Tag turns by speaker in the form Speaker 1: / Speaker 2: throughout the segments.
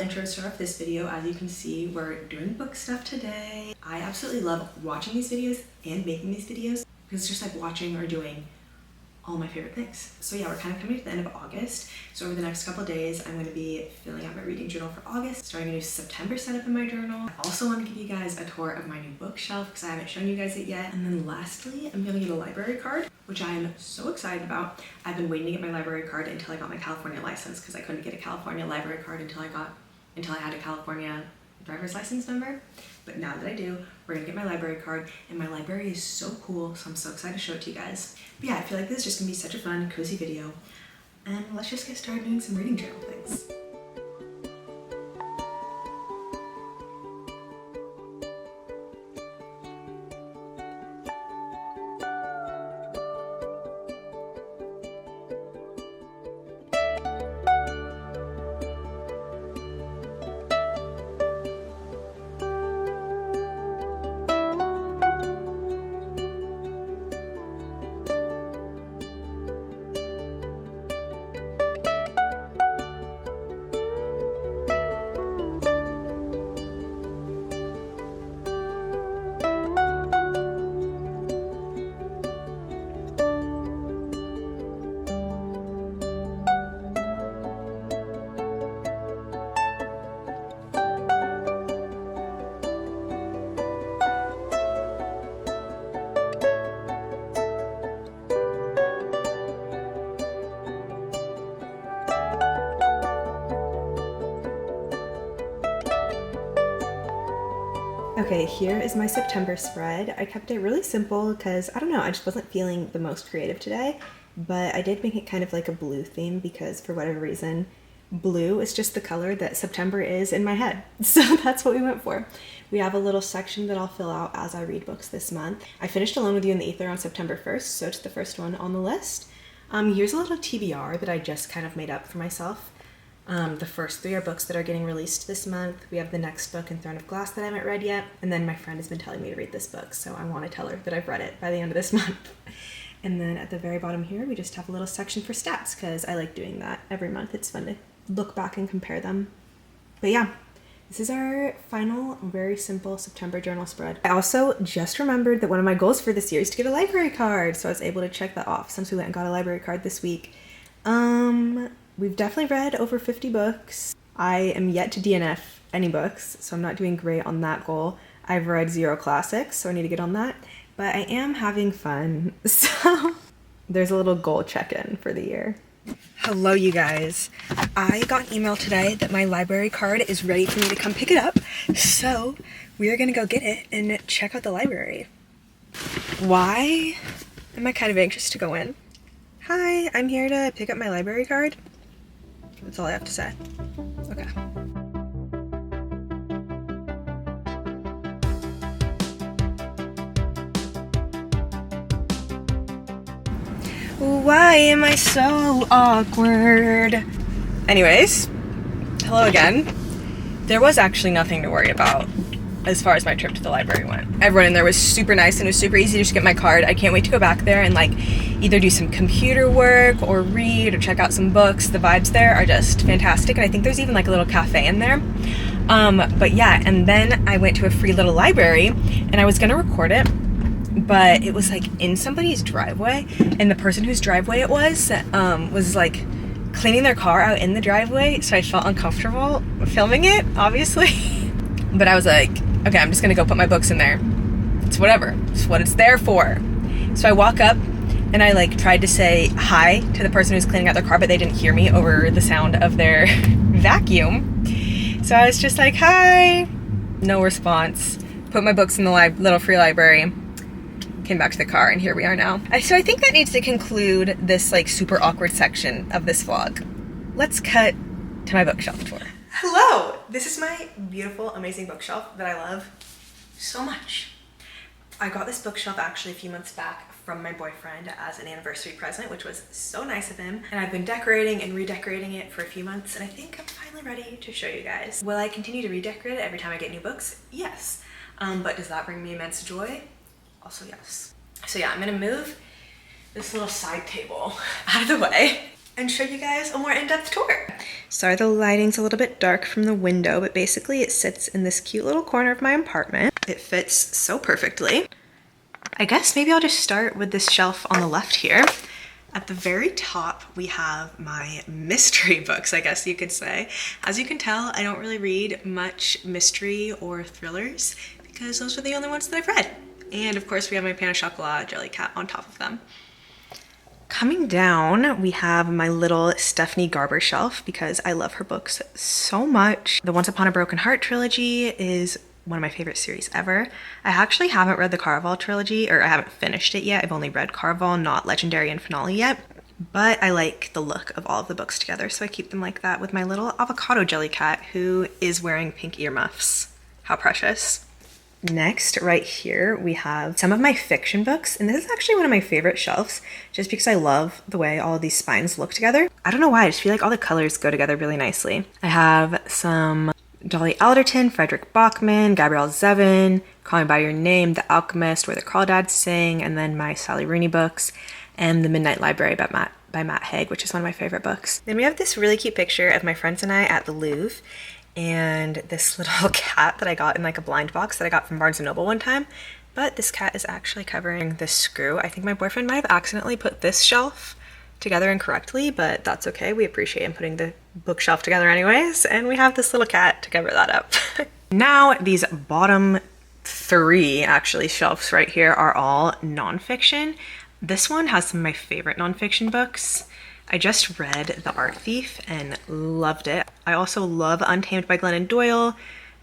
Speaker 1: intro to start off this video. As you can see, we're doing book stuff today. I absolutely love watching these videos and making these videos because it's just like watching or doing all my favorite things. So yeah, we're kind of coming to the end of August. So over the next couple of days, I'm going to be filling out my reading journal for August, starting a new September setup in my journal. I also want to give you guys a tour of my new bookshelf because I haven't shown you guys it yet. And then lastly, I'm going to get a library card, which I am so excited about. I've been waiting to get my library card until I got my California license because I couldn't get a California library card until I had a California driver's license number. But now that I do, we're gonna get my library card, and my library is so cool, so I'm so excited to show it to you guys. But yeah, I feel like this is just gonna be such a fun, cozy video, and let's just get started doing some reading journal things. Okay, here is my September spread. I kept it really simple because, I don't know, I just wasn't feeling the most creative today, but I did make it kind of like a blue theme because for whatever reason, blue is just the color that September is in my head. So that's what we went for. We have a little section that I'll fill out as I read books this month. I finished Alone with You in the Ether on September 1st, so it's the first one on the list. Here's a little TBR that I just kind of made up for myself. The first 3 are books that are getting released this month. We have the next book in Throne of Glass that I haven't read yet, and then my friend has been telling me to read this book, so I want to tell her that I've read it by the end of this month. And then at the very bottom here, we just have a little section for stats, because I like doing that every month. It's fun to look back and compare them. But yeah, this is our final, very simple September journal spread. I also just remembered that one of my goals for this year is to get a library card, so I was able to check that off since we went and got a library card this week. We've definitely read over 50 books. I am yet to DNF any books, so I'm not doing great on that goal. I've read 0 classics, so I need to get on that. But I am having fun, so there's a little goal check-in for the year. Hello, you guys. I got an email today that my library card is ready for me to come pick it up, so we are gonna go get it and check out the library. Why am I kind of anxious to go in? Hi, I'm here to pick up my library card. That's all I have to say. Okay. Why am I so awkward? Anyways, hello again. There was actually nothing to worry about as far as my trip to the library went. Everyone in there was super nice and it was super easy to just get my card. I can't wait to go back there and like either do some computer work or read or check out some books. The vibes there are just fantastic, and I think there's even like a little cafe in there. But yeah, and then I went to a free little library and I was gonna record it, but it was like in somebody's driveway, and the person whose driveway it was like cleaning their car out in the driveway, so I felt uncomfortable filming it, obviously. But I was like, okay, I'm just gonna go put my books in there. It's whatever, it's what it's there for. So I walk up and I like tried to say hi to the person who's cleaning out their car, but they didn't hear me over the sound of their vacuum. So I was just like, hi, no response. Put my books in the little free library, came back to the car, and here we are now. So I think that needs to conclude this like super awkward section of this vlog. Let's cut to my bookshelf tour. Hello! This is my beautiful, amazing bookshelf that I love so much. I got this bookshelf actually a few months back from my boyfriend as an anniversary present, which was so nice of him. And I've been decorating and redecorating it for a few months, and I think I'm finally ready to show you guys. Will I continue to redecorate it every time I get new books? Yes. But does that bring me immense joy? Also yes. So yeah, I'm gonna move this little side table out of the way. and show you guys a more in-depth tour. Sorry the lighting's a little bit dark from the window, but basically it sits in this cute little corner of my apartment. It fits so perfectly. I guess maybe I'll just start with this shelf on the left here. At the very top, we have my mystery books, I guess you could say. As you can tell, I don't really read much mystery or thrillers because those are the only ones that I've read. And of course, we have my Pain au Chocolat Jelly Cat on top of them. Coming down, we have my little Stephanie Garber shelf because I love her books so much. The Once Upon a Broken Heart trilogy is one of my favorite series ever. I actually haven't read the Caraval trilogy, or I haven't finished it yet. I've only read Caraval, not Legendary and Finale yet. But I like the look of all of the books together, so I keep them like that with my little avocado jelly cat who is wearing pink earmuffs. How precious. Next, right here, we have some of my fiction books, and this is actually one of my favorite shelves, just because I love the way all of these spines look together. I don't know why, I just feel like all the colors go together really nicely. I have some Dolly Alderton, Frederick Bachman, Gabrielle Zevin, Call Me By Your Name, The Alchemist, Where the Crawdads Sing, and then my Sally Rooney books, and The Midnight Library by Matt Haig, which is one of my favorite books. Then we have this really cute picture of my friends and I at the Louvre, and this little cat that I got in like a blind box that I got from Barnes & Noble one time. But this cat is actually covering this screw. I think my boyfriend might have accidentally put this shelf together incorrectly, but that's okay. We appreciate him putting the bookshelf together anyways, and we have this little cat to cover that up. Now, these bottom three actually shelves right here are all nonfiction. This one has some of my favorite nonfiction books. I just read The Art Thief and loved it. I also love Untamed by Glennon Doyle,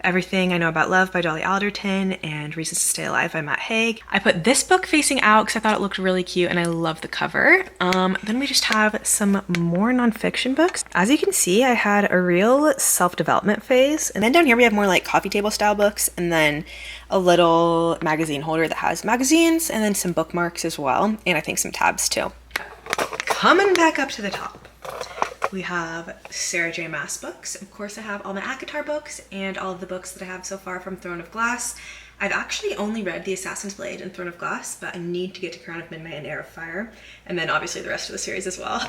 Speaker 1: Everything I Know About Love by Dolly Alderton, and Reasons to Stay Alive by Matt Haig. I put this book facing out because I thought it looked really cute and I love the cover. Then we just have some more nonfiction books. As you can see, I had a real self-development phase. And then down here we have more like coffee table style books, and then a little magazine holder that has magazines, and then some bookmarks as well, and I think some tabs too. Coming back up to the top, we have Sarah J. Maas books. Of course, I have all my ACOTAR books and all of the books that I have so far from Throne of Glass. I've actually only read The Assassin's Blade and Throne of Glass, but I need to get to Crown of Midnight and Heir of Fire, and then obviously the rest of the series as well.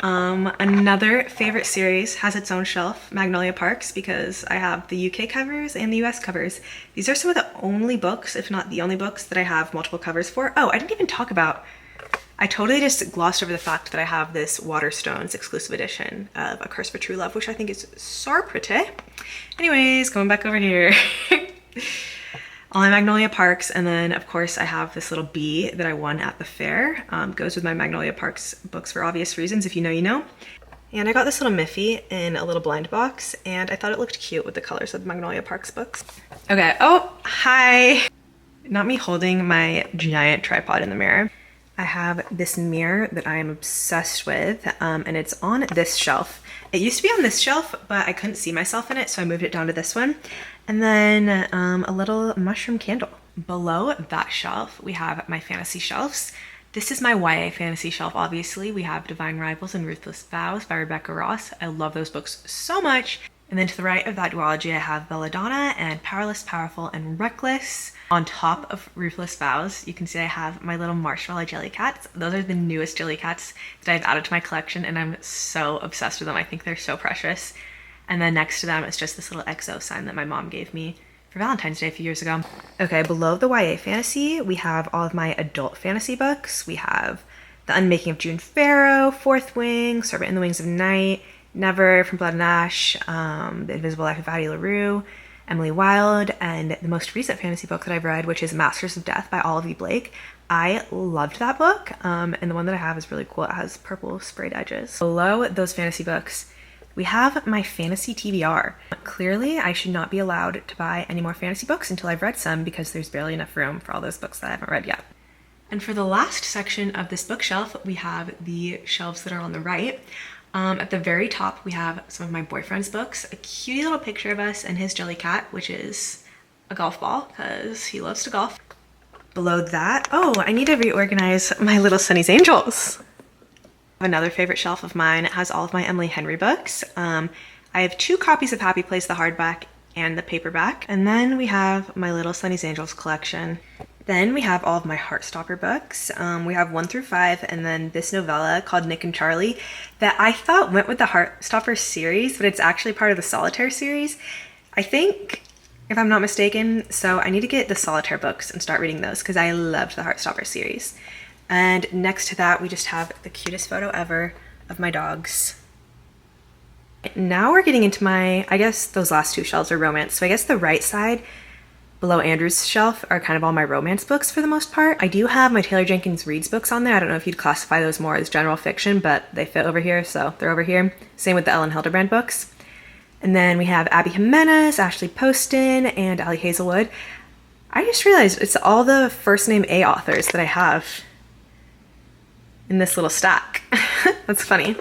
Speaker 1: Another favorite series has its own shelf, Magnolia Parks, because I have the UK covers and the US covers. These are some of the only books, if not the only books, that I have multiple covers for. Oh, I didn't even talk about, I totally just glossed over the fact that I have this Waterstones exclusive edition of A Curse for True Love, which I think is so pretty. Anyways, going back over here. All my Magnolia Parks, and then of course I have this little bee that I won at the fair. Goes with my Magnolia Parks books for obvious reasons, if you know, you know. And I got this little Miffy in a little blind box, and I thought it looked cute with the colors of the Magnolia Parks books. Okay, oh, hi. Not me holding my giant tripod in the mirror. I have this mirror that I am obsessed with, and it's on this shelf. It used to be on this shelf, but I couldn't see myself in it, so I moved it down to this one. And then a little mushroom candle. Below that shelf, we have my fantasy shelves. This is my YA fantasy shelf, obviously. We have Divine Rivals and Ruthless Vows by Rebecca Ross. I love those books so much. And then to the right of that duology, I have Belladonna and Powerless, Powerful, and Reckless. On top of Ruthless Vows, you can see I have my little marshmallow jelly cats. Those are the newest jelly cats that I've added to my collection, and I'm so obsessed with them. I think they're so precious. And then next to them is just this little XO sign that my mom gave me for Valentine's Day a few years ago. Okay, below the YA fantasy, we have all of my adult fantasy books. We have The Unmaking of June Farrow, Fourth Wing, Serpent in the Wings of Night, Never, From Blood and Ash, The Invisible Life of Addie LaRue, Emily Wilde, and the most recent fantasy book that I've read, which is Masters of Death by Olive Blake. I loved that book, and the one that I have is really cool. It has purple sprayed edges. Below those fantasy books, we have my fantasy TBR. Clearly, I should not be allowed to buy any more fantasy books until I've read some, because there's barely enough room for all those books that I haven't read yet. And for the last section of this bookshelf, we have the shelves that are on the right. At the very top, we have some of my boyfriend's books, a cute little picture of us and his jelly cat, which is a golf ball because he loves to golf. Below that, oh, I need to reorganize my little Sunny's Angels. Another favorite shelf of mine has all of my Emily Henry books. I have 2 copies of Happy Place, the hardback and the paperback. And then we have my little Sunny's Angels collection. Then we have all of my Heartstopper books. We have 1 through 5, and then this novella called Nick and Charlie that I thought went with the Heartstopper series, but it's actually part of the Solitaire series, I think, if I'm not mistaken. So I need to get the Solitaire books and start reading those because I loved the Heartstopper series. And next to that, we just have the cutest photo ever of my dogs. Now we're getting into my, I guess those last 2 shelves are romance. So I guess the right side below Andrew's shelf are kind of all my romance books for the most part. I do have my Taylor Jenkins Reads books on there. I don't know if you'd classify those more as general fiction, but they fit over here, so they're over here. Same with the Ellen Hildebrand books. And then we have Abby Jimenez, Ashley Poston, and Ali Hazelwood. I just realized it's all the first name A authors that I have in this little stack. That's funny.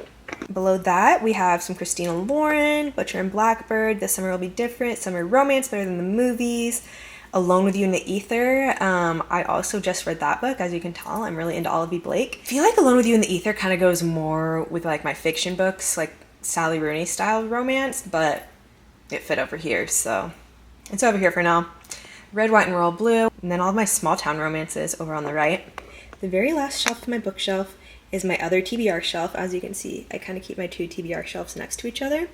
Speaker 1: Below that, we have some Christina Lauren, Butcher and Blackbird, This Summer Will Be Different, Summer Romance Better Than the Movies, Alone with You in the Ether. I also just read that book, as you can tell. I'm really into Olive Blake. I feel like Alone with You in the Ether kind of goes more with like my fiction books, like Sally Rooney style romance, but it fit over here, so it's over here for now. Red, White, and Royal Blue, and then all of my small town romances over on the right. The very last shelf of my bookshelf is my other TBR shelf. As you can see, I kind of keep my 2 TBR shelves next to each other.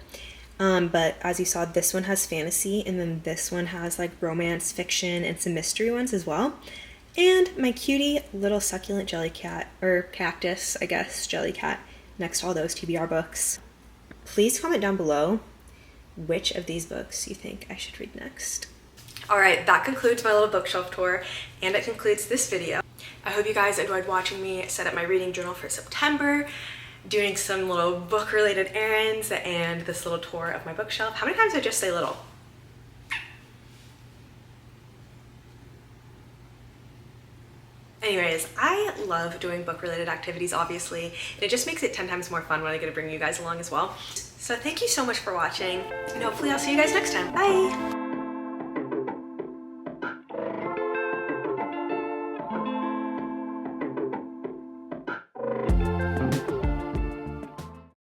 Speaker 1: But as you saw, this one has fantasy, and then this one has like romance, fiction, and some mystery ones as well. And my cutie little succulent jellycat, or cactus, I guess, jellycat, next to all those TBR books. Please comment down below which of these books you think I should read next. Alright, that concludes my little bookshelf tour, and it concludes this video. I hope you guys enjoyed watching me set up my reading journal for September, doing some little book-related errands, and this little tour of my bookshelf. How many times did I just say little? Anyways, I love doing book-related activities, obviously, and it just makes it 10 times more fun when I get to bring you guys along as well. So thank you so much for watching, and hopefully I'll see you guys next time. Bye!